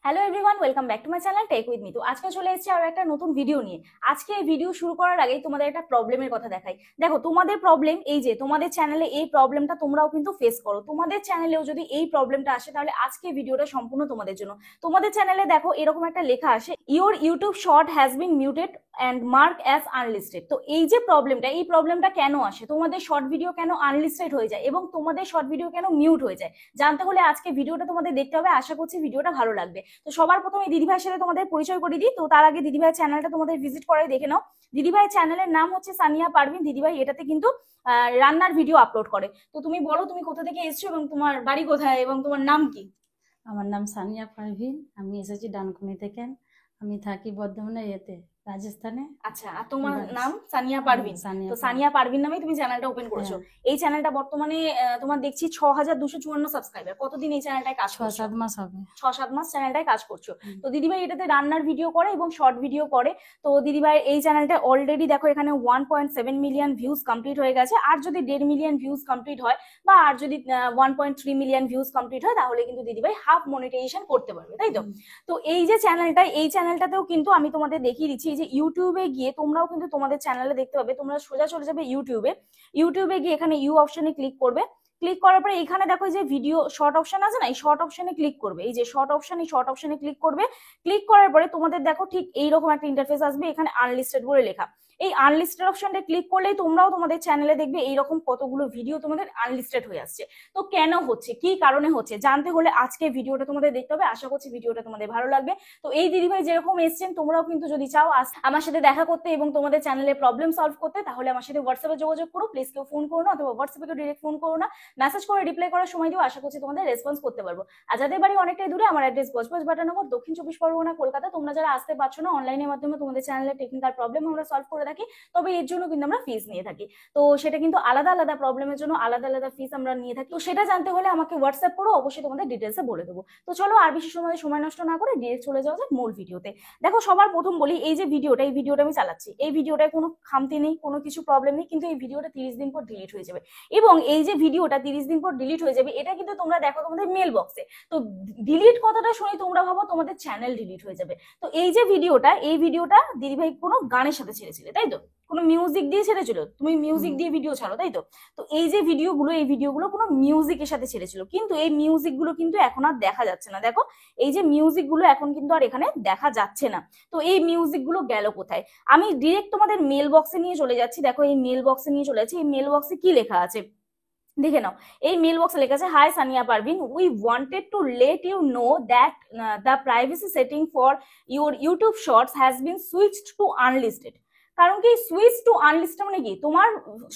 Hello everyone, welcome back to my channel tech with me. তো আজকে চলে এসেছি আরো একটা নতুন ভিডিও নিয়ে। আজকে এই ভিডিও শুরু করার আগেই তোমাদের একটা প্রবলেমের কথা দেখাই। দেখো, তোমাদের প্রবলেম এই যে তোমাদের চ্যানেলে এই প্রবলেমটা তোমরাও কিন্তু ফেস করো। তোমাদের চ্যানেলেও যদি এই প্রবলেমটা আসে তাহলে আজকে ভিডিওটা সম্পূর্ণ তোমাদের জন্য। তোমাদের চ্যানেলে দেখো এরকম একটা লেখা আসে, your YouTube short has been muted and mark as unlisted. তো এই যে প্রবলেমটা, এই প্রবলেমটা কেন আসে, তোমাদের শর্ট ভিডিও কেন আনলিস্টেড হয়ে যায় এবং তোমাদের শর্ট ভিডিও কেন মিউট হয়ে যায়, জানতে হলে আজকে ভিডিওটা তোমাদের দেখতে হবে। আশা করছি ভিডিওটা ভালো লাগবে। তো সবার প্রথমে দিদিভাইয়ের সাথে তোমাদের পরিচয় করে দিই। তো তার আগে দিদিভাইয়ের চ্যানেলটা তোমাদের ভিজিট করে দেখে নাও। দিদিভাইয়ের চ্যানেলের নাম হচ্ছে সানিয়া পারভিন। দিদিভাই এটাতে কিন্তু রান্নার ভিডিও আপলোড করে। তো তুমি বলো, তুমি কোথা থেকে এসছো এবং তোমার বাড়ি কোথায় এবং তোমার নাম কি? আমার নাম সানিয়া পারভিন। আমি এসেছি ডানকুনি থেকে। আমি থাকি বর্ধমানে রাজস্থানে। আচ্ছা, আর তোমার এবার নাম সানিয়া পারভিন। সানিয়া তো পারভিন। সানিয়া পারভিন নামে তুমি চ্যানেলটা ওপেন করেছো। হ্যাঁ, এই চ্যানেলটা বর্তমানে তোমার দেখছি 6254 সাবস্ক্রাইবার। কতদিন এই চ্যানেলটায় কাজ করছো? 6-7 মাস হবে। 6-7 মাস চ্যানেলটায় কাজ করছো। হুম। তো দিদিভাই এটাতে রান্নার ভিডিও করে এবং শর্ট ভিডিও করে। তো দিদিভাই এই চ্যানেলটা অলরেডি দেখো এখানে 1.7 মিলিয়ন ভিউজ কমপ্লিট হয়ে গেছে। আর যদি 1.5 মিলিয়ন ভিউজ কমপ্লিট হয় বা আর যদি 1.3 মিলিয়ন ভিউজ কমপ্লিট হয় তাহলে কিন্তু দিদিভাই হাফ মনিটাইজেশন করতে পারবে, তাই তো? তো এই যে চ্যানেলটা, এই চ্যানেলটাতেও কিন্তু আমি তোমাদের দেখিয়ে দিচ্ছি যে ইউটিউবে গিয়ে তোমরাও কিন্তু তোমাদের চ্যানেলে দেখতে পাবে। তোমরা সোজা চলে যাবে ইউটিউবে। ইউটিউবে গিয়ে এখানে ইউ অপশনে ক্লিক করবে। ক্লিক করার পরে এখানে দেখো যে ভিডিও শর্ট অপশন আছে না, এই শর্ট অপশনে ক্লিক করবে। এই যে শর্ট অপশন, এই শর্ট অপশনে ক্লিক করবে। ক্লিক করার পরে তোমাদের দেখো ঠিক এইরকম একটা ইন্টারফেস আসবে, এখানে আনলিস্টেড বলে লেখা। এই আনলিস্টেড অপশনটা ক্লিক করলেই তোমরাও তোমাদের চ্যানেলে দেখবে এইরকম কতগুলো ভিডিও তোমাদের আনলিস্টেড হয়ে আসছে। তো কেন হচ্ছে, কি কারণে হচ্ছে, জানতে হলে আজকে ভিডিওটা তোমাদের দেখতে হবে। আশা করছি ভিডিওটা তোমাদের ভালো লাগবে। তো এই দিদিভাই যেরকম এসছেন, তোমরাও কিন্তু যদি চাও আমার সাথে দেখা করতে এবং তোমাদের চ্যানেলে প্রবলেম সলভ করতে, তাহলে আমার সাথে হোয়াটসঅ্যাপে যোগাযোগ করো। প্লিজ কেউ ফোন করো না, অথবা হোয়াটসঅ্যাপে কেউ ডিরেক্ট ফোন করো না, মেসেজ করে রিপ্লাই করার সময় দিও। আশা করছি তোমাদের রেসপন্স করতে পারবো। আর যাদের বাড়ি অনেকটাই দূরে, আমার অ্যাড্রেস বজবজ বাটানগর, দক্ষিণ 24 পরগনা, কলকাতা। তোমরা যারা আসতে পারছো না, অনলাইনের মাধ্যমে তোমাদের চ্যানেলের টেকনিক্যাল প্রবলেম আমরা সলভ করে থাকি, তবে এর জন্য কিন্তু আমরা ফিস নিয়ে থাকি। তো সেটা কিন্তু আলাদা আলাদা প্রবলেমের জন্য আলাদা আলাদা ফিস আমরা নিয়ে থাকি। তো সেটা জানতে হলে আমাকে হোয়াটসঅ্যাপ করো, অবশ্যই তোমাদের ডিটেলসে বলে দেবো। তো চলো আর বেশি সময় নষ্ট না করে ডিরেক্ট চলে যাওয়া যাক মূল ভিডিওতে। দেখো, সবার প্রথম বলি, এই যে ভিডিওটা, এই ভিডিওটা আমি চালাচ্ছি, এই ভিডিওটায় কোনো খামতি নেই, কোনো কিছু প্রবলেম নেই, কিন্তু এই ভিডিওটা 30 দিন পর ডিলিট হয়ে যাবে। এবং এই যে ভিডিওটা 30 দিন পর ডিলিট হয়ে যাবে, এটা কিন্তু তোমরা দেখো তোমাদের মেল বক্সে। তো ডিলিট কথাটা শুনে তোমরা ভাবো তোমাদের চ্যানেল ডিলিট হয়ে যাবে। তো এই যে ভিডিওটা, এই ভিডিওটা দিদিভাই কোনো গানের সাথে ছেড়েছিলে, তাই তো? কোনো মিউজিক দিয়ে ছেড়েছিল, তুমি মিউজিক হুম। দিয়ে ভিডিও ছাড়ো, তাই তো? তো এই যে ভিডিওগুলো, এই ভিডিওগুলো কোনো মিউজিকের সাথে ছেড়েছিল, কিন্তু এই মিউজিকগুলো কিন্তু এখন আর দেখা যাচ্ছে না। দেখো, এই যে মিউজিকগুলো এখন কিন্তু আর এখানে দেখা যাচ্ছে না। তো এই মিউজিকগুলো গেল কোথায়? আমি ডিরেক্ট তোমাদের মেল বক্সে নিয়ে চলে যাচ্ছি। দেখো, এই মেল বক্সে নিয়ে চলে যাচ্ছি। এই মেল বক্সে কি লেখা আছে দেখে নাও। এই মেল বক্সে লেখা আছে, hi Sania Parvin, we wanted to let you know that the privacy setting for your YouTube shorts has been switched to unlisted. কারণ কি, সুইচ টু আনলিস্টেড মানে কি, তোমার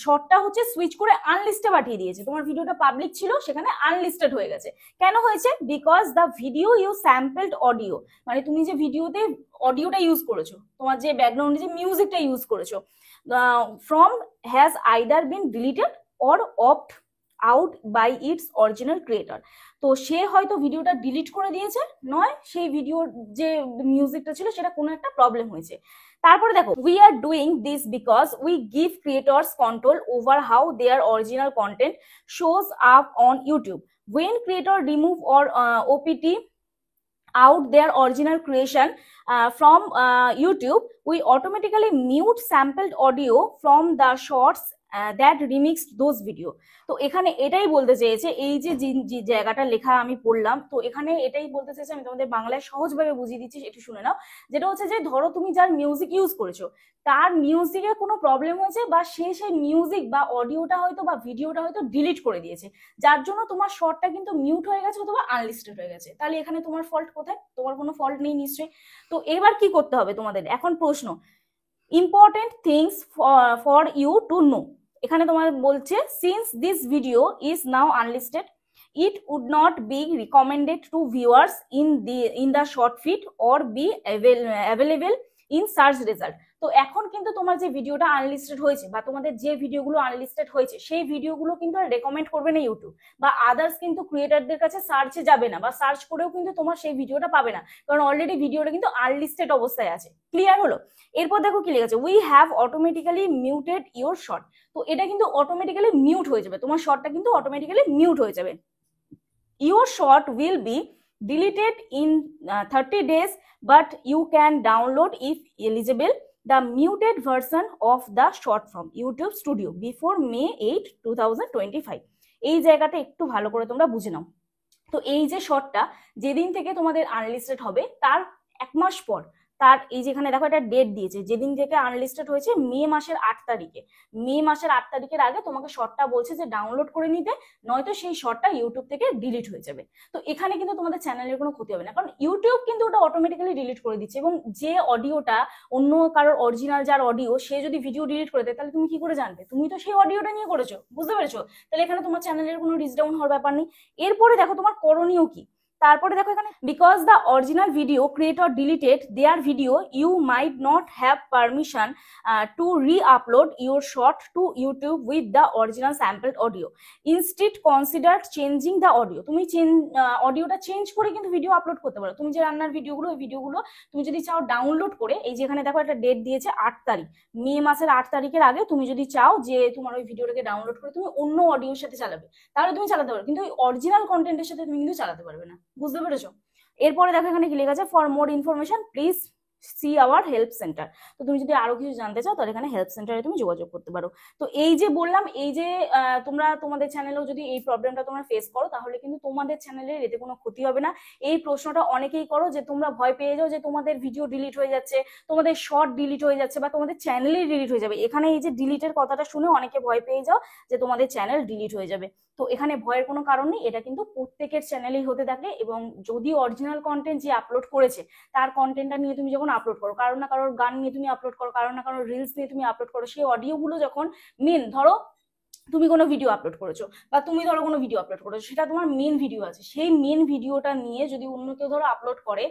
শর্টটা হচ্ছে সুইচ করে আনলিস্টে পাঠিয়ে দিয়েছে। তোমার ভিডিওটা পাবলিক ছিল, সেখানে আনলিস্টেড হয়ে গেছে। কেন হয়েছে? Because the video you sampled audio, মানে তুমি যে ভিডিওতে অডিওটা ইউজ করেছো, তোমার যে ব্যাকগ্রাউন্ডে যে মিউজিকটা ইউজ করেছো, from has either been deleted or opted out by its original creator. তো সে হয়তো ভিডিওটা ডিলিট করে দিয়েছে, নয় সেই ভিডিওর যে মিউজিকটা ছিল সেটা কোনো একটা প্রবলেম হয়েছে। তারপরে দেখো, we are doing this because we give creators control over how their original content shows up on YouTube. when creator remove or opt out their original creation from YouTube, we automatically mute sampled audio from the shorts that remixed those video. তো এখানে এটাই বলতে চেয়েছে, এই যে যে জায়গাটা লেখা আমি পড়লাম, তো এখানে এটাই বলতে চেয়েছে। আমি তোমাদের বাংলায় সহজভাবে বুঝিয়ে দিচ্ছি, একটু শুনে নাও। যেটা হচ্ছে যে, ধরো তুমি যার মিউজিক ইউজ করেছো, তার মিউজিকের কোনো প্রবলেম হয়েছে, বা সে সেই মিউজিক বা অডিওটা হয়তো বা ভিডিওটা হয়তো ডিলিট করে দিয়েছে, যার জন্য তোমার শর্টটা কিন্তু মিউট হয়ে গেছে অথবা আনলিস্টেড হয়ে গেছে। তাহলে এখানে তোমার ফল্ট কোথায়? তোমার কোনো ফল্ট নেই নিশ্চয়ই। তো এবার কি করতে হবে তোমাদের? এখন প্রশ্ন, important things for you to know. এখানে তোমার বলছে, since this video is now unlisted, it would not be recommended to viewers in the short feed or be available in search result. তো এখন কিন্তু তোমার যে ভিডিওটা আনলিস্টেড হয়েছে, বা তোমাদের যে ভিডিওগুলো আনলিস্টেড হয়েছে, সেই ভিডিওগুলো কিন্তু আর রেকমেন্ড করবে না ইউটিউব, বা আদার্স কিন্তু ক্রিয়েটারদের কাছে সার্চে যাবে না, বা সার্চ করেও কিন্তু তোমার সেই ভিডিওটা পাবে না, কারণ অলরেডি ভিডিওটা কিন্তু আনলিস্টেড অবস্থায় আছে। ক্লিয়ার হলো? এরপর দেখো কি লেখা আছে, we have automatically muted your short. তো এটা কিন্তু অটোমেটিক্যালি মিউট হয়ে যাবে, তোমার শর্টটা কিন্তু অটোমেটিক্যালি মিউট হয়ে যাবে। Your short will be deleted in 30 days, but you can download if eligible the muted version of the short from YouTube Studio before May 8, 2025. এই জায়গাটা একটু ভালো করে তোমরা বুঝে নাও। তো এই যে শর্টটা যেদিন থেকে তোমাদের আনলিস্টেড হবে তার 1 মাস পর, তার এই যেখানে দেখো একটা ডেট দিয়েছে, যেদিন থেকে আনলিস্টেড হয়েছে মে মাসের 8 তারিখে, মে মাসের 8 তারিখের আগে তোমাকে শর্টটা বলছে যে ডাউনলোড করে নিতে, নয়তো সেই শর্টটা ইউটিউব থেকে ডিলিট হয়ে যাবে। তো এখানে কিন্তু তোমাদের চ্যানেলের কোনো ক্ষতি হবে না, কারণ ইউটিউব কিন্তু ওটা অটোমেটিক্যালি ডিলিট করে দিচ্ছে। এবং যে অডিওটা অন্য কারোর অরিজিনাল যার অডিও, সে যদি ভিডিও ডিলিট করে দেয় তাহলে তুমি কি করে জানবে? তুমি তো সেই অডিওটা নিয়ে করেছো, বুঝতে পেরেছো? তাহলে এখানে তোমার চ্যানেলের কোনো রিচ ডাউন হওয়ার ব্যাপার নেই। এরপরে দেখো তোমার করণীয় কি, তারপরে দেখো এখানে because the original video creator deleted their video you might not have permission to re-upload your short to YouTube with the original sampled audio, instead consider changing the audio. তুমি অডিওটা চেঞ্জ করে কিন্তু ভিডিও আপলোড করতে পারো। তুমি যে রান্নার ভিডিওগুলো, ওই ভিডিওগুলো তুমি যদি চাও ডাউনলোড করে, এই যেখানে দেখো একটা ডেট দিয়েছে 8 তারিখ, মে মাসের 8 তারিখের আগে তুমি যদি চাও যে তোমার ওই ভিডিওটাকে ডাউনলোড করে তুমি অন্য অডিওর সাথে চালাবে, তাহলে তুমি চালাতে পারো, কিন্তু ওই অরিজিনাল কন্টেন্টের সাথে তুমি কিন্তু চালাতে পারবে না, বুঝতে পেরেছো? এরপরে দেখো এখানে কি লেখা আছে, for more information please see our help centre. তো তুমি যদি আরো কিছু জানতে চাও তাহলে এখানে হেল্প সেন্টারে তুমি যোগাযোগ করতে পারো। তো এই যে বললাম, এই যে তোমরা তোমাদের চ্যানেলেও যদি এই প্রবলেমটা তোমরা ফেস করো তাহলে কিন্তু তোমাদের চ্যানেলের এতে কোনো ক্ষতি হবে না। এই প্রশ্নটা অনেকেই করো যে তোমরা ভয় পেয়ে যাও যে তোমাদের ভিডিও ডিলিট হয়ে যাচ্ছে, তোমাদের শর্ট ডিলিট হয়ে যাচ্ছে, বা তোমাদের চ্যানেলই ডিলিট হয়ে যাবে। এখানে এই যে ডিলিটের কথাটা শুনে অনেকে ভয় পেয়ে যাও যে তোমাদের চ্যানেল ডিলিট হয়ে যাবে। তো এখানে ভয়ের কোনো কারণ নেই, এটা কিন্তু প্রত্যেকের চ্যানেলেই হতে থাকে। এবং যদি অরিজিনাল কন্টেন্ট যে আপলোড করেছে তার কন্টেন্টটা নিয়ে তুমি যখন আপলোড করো, কারোর না কারোর গান নিয়ে তুমি আপলোড করো, কারোর না কারোর রিলস নিয়ে তুমি আপলোড করো, সেই অডিওগুলো যখন ধরো তুমি কোনো ভিডিও আপলোড করেছো, বা তুমি ধরো কোনো ভিডিও আপলোড করেছো, সেটা তোমার মেন ভিডিও আছে, সেই মেন ভিডিওটা নিয়ে যদি অন্য কেউ ধরো আপলোড করে,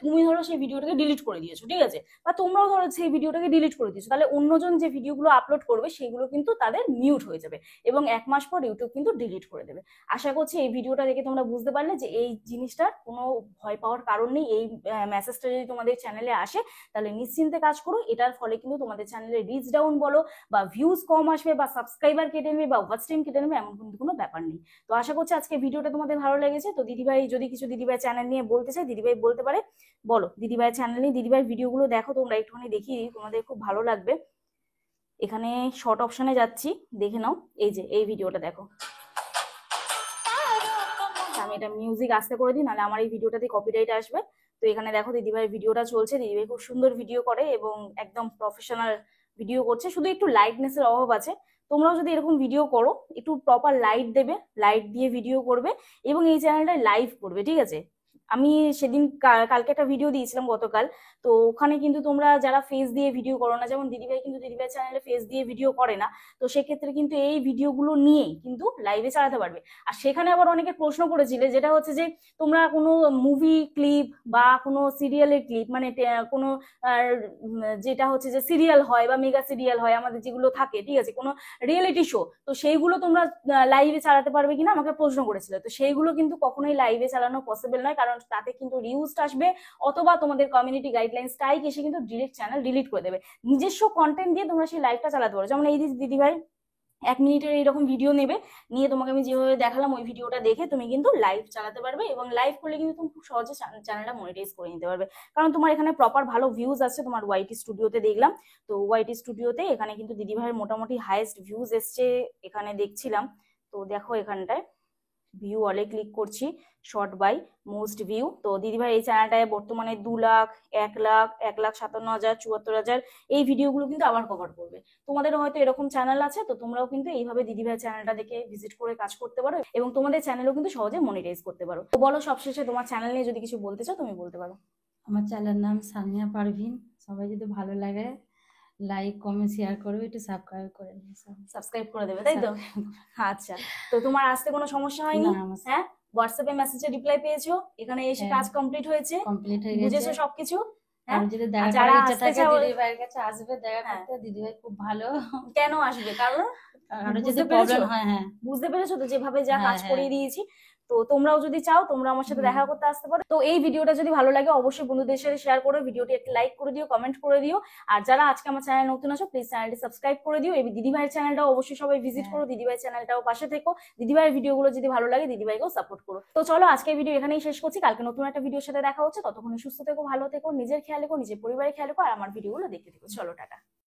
তুমি ধরো সেই ভিডিওটাকে ডিলিট করে দিয়েছো, ঠিক আছে, বা তোমরাও ধরো সেই ভিডিওটাকে ডিলিট করে দিয়েছো, তাহলে অন্যজন যে ভিডিওগুলো আপলোড করবে সেগুলো কিন্তু তাদের মিউট হয়ে যাবে এবং 1 মাস পর ইউটিউব কিন্তু ডিলিট করে দেবে। আশা করছি এই ভিডিওটা দেখে তোমরা বুঝতে পারলে যে এই জিনিসটার কোনো ভয় পাওয়ার কারণ নেই। এই মেসেজটা যদি তোমাদের চ্যানেলে আসে তাহলে নিশ্চিন্তে কাজ করো, এটার ফলে কিন্তু তোমাদের চ্যানেলে রিচ ডাউন বলো, বা ভিউজ কম আসবে, বা সাবস্ক্রাইবার কেটে বা ওয়াচ টাইম কেটে নেবে, এমন কিন্তু কোনো ব্যাপার নেই। তো আশা করছি আজকে ভিডিওটা তোমাদের ভালো লেগেছে। তো দিদিভাই যদি কিছু দিদিভাই চ্যানেল নিয়ে বলতে চাই, দিদিভাই বলতে পারে। বলো দিদিভাই চ্যানেল নিয়ে, দিদিভাই ভিডিওগুলো দেখো তোমরা, একটুখানি দেখিয়ে তোমাদের খুব ভালো লাগবে। এখানে শর্ট অপশনে যাচ্ছি, দেখে নাও। এই যে এই ভিডিওটা দেখো, আমি এটা মিউজিক আস্তে করে দিই, নাহলে আমার এই ভিডিওটাতে কপিরাইট আসবে। তো এখানে দেখো দিদিভাই ভিডিওটা চলছে, দিদিভাই খুব সুন্দর ভিডিও করে এবং একদম প্রফেশনাল ভিডিও করছে, শুধু একটু লাইটনেসের অভাব আছে। তোমরাও যদি এরকম ভিডিও করো, একটু প্রপার লাইট দেবে, লাইট দিয়ে ভিডিও করবে এবং এই চ্যানেলটায় লাইভ করবে, ঠিক আছে? আমি সেদিন কালকে একটা ভিডিও দিয়েছিলাম গতকাল, তো ওখানে কিন্তু তোমরা যারা ফেস দিয়ে ভিডিও করো না, যেমন দিদিভাই কিন্তু দিদিভাই চ্যানেলে ফেস দিয়ে ভিডিও করে না, তো সেক্ষেত্রে কিন্তু এই ভিডিওগুলো নিয়েই কিন্তু লাইভে চালাতে পারবে। আর সেখানে আবার অনেকে প্রশ্ন করেছিলে, যেটা হচ্ছে যে তোমরা কোনো মুভি ক্লিপ বা কোনো সিরিয়ালের ক্লিপ, মানে কোনো যেটা হচ্ছে যে সিরিয়াল হয় বা মেগা সিরিয়াল হয় আমাদের যেগুলো থাকে, ঠিক আছে, কোনো রিয়েলিটি শো, তো সেইগুলো তোমরা লাইভে চালাতে পারবে কিনা আমাকে প্রশ্ন করেছিল। তো সেইগুলো কিন্তু কখনোই লাইভে চালানো পসিবল নয়, কারণ তাতে কিন্তু রিউজ আসবে, অথবা তোমাদের কমিউনিটি গাইডলাইন স্ট্রাইক এসে কিন্তু ডিরেক্ট চ্যানেল ডিলিট করে দেবে। নিজস্ব কন্টেন্ট দিয়ে তোমরা সেই লাইভটা চালাতে পারো। যেমন এই দিদিভাই 1 মিনিটের এইরকম ভিডিও নেবে, নিয়ে তোমাকে আমি যেভাবে দেখালাম ওই ভিডিওটা দেখে তুমি কিন্তু লাইভ চালাতে পারবে, এবং লাইভ করলে কিন্তু তুমি খুব সহজে চ্যানেলটা মনিটাইজ করে নিতে পারবে, কারণ তোমার এখানে প্রপার ভালো ভিউজ আসছে। তোমার ওয়াইটি স্টুডিওতে দেখলাম, তো ওয়াইটি স্টুডিওতে এখানে কিন্তু দিদিভাইয়ের মোটামুটি হাইয়েস্ট ভিউজ এসছে এখানে দেখছিলাম। তো দেখো এখানটায় ভিউ অলে ক্লিক করছি, শর্ট বাই মোস্ট ভিউ। তো দিদিভাই এই চ্যানেলটায় বর্তমানে 2 লাখ, 1 লাখ, 1,57,000, 74,000 এই ভিডিওগুলো কিন্তু আবার কভার করবে। তোমাদের হয়তো এরকম চ্যানেল আছে, তো তোমরাও কিন্তু এইভাবে দিদিভাই চ্যানেলটা দেখে ভিজিট করে কাজ করতে পারো এবং তোমাদের চ্যানেলও কিন্তু সহজে মনিটাইজ করতে পারো। তো বলো সবশেষে তোমার চ্যানেল নিয়ে যদি কিছু বলতে চাও তুমি বলতে পারো। আমার চ্যানেলের নাম সানিয়া পারভিন। সবাই যদি ভালো লাগে লাইক কমেন্ট শেয়ার করবে, একটু সাবস্ক্রাইব করে নিন। সাবস্ক্রাইব করে দেবে, তাই তো? আচ্ছা, তো তোমার আসতে কোনো সমস্যা হয়নি? হ্যাঁ, হোয়াটসঅ্যাপে মেসেজে রিপ্লাই পেয়েছো, এখানে এসে কাজ কমপ্লিট হয়েছে, কমপ্লিট হয়ে গেছে, বুঝেছো সবকিছু? আর যদি দেখা যারা করার ইচ্ছা আসতে থাকে চাও দিদিভাইয়ের কাছে আসবে দেখা করতে। দিদিভাই খুব ভালো। কেন আসবে? কারণ আর যদি বুঝতে প্রবলেম পেরেছো? হয়, হ্যাঁ বুঝতে পেরেছো তো যেভাবে যা কাজ করিয়ে দিয়েছি। তো তোমরাও যদি চাও তোমরা আমার সাথে দেখা করতে আসতে পারো। তো এই ভিডিওটা যদি ভালো লাগে অবশ্যই বন্ধুদের সাথে শেয়ার করো, ভিডিওটি একটি লাইক করে দিও, কমেন্ট করে দিও। আর যারা আজকে আমার চ্যানেল নতুন আছো প্লিজ চ্যানেলটি সাবস্ক্রাইব করে দিও। এই দিদিভাইয়ের চ্যানেলটাও অবশ্যই সবাই ভিজিট করো, দিদিভাইয়ের চ্যানেলটাও পাশে থেকো। দিদিভাইয়ের ভিডিওগুলো যদি ভালো লাগে দিদিভাইকেও সাপোর্ট করো। তো চলো আজকের ভিডিও এখানেই শেষ করছি, কালকে নতুন একটা ভিডিওর সাথে দেখা হচ্ছে। ততক্ষণ সুস্থ থেকো, ভালো থেকো, নিজের খেয়াল রেখো, নিজের পরিবারের খেয়াল রেখো, আর আমার ভিডিওগুলো দেখতে থেকো। চলো টাটা।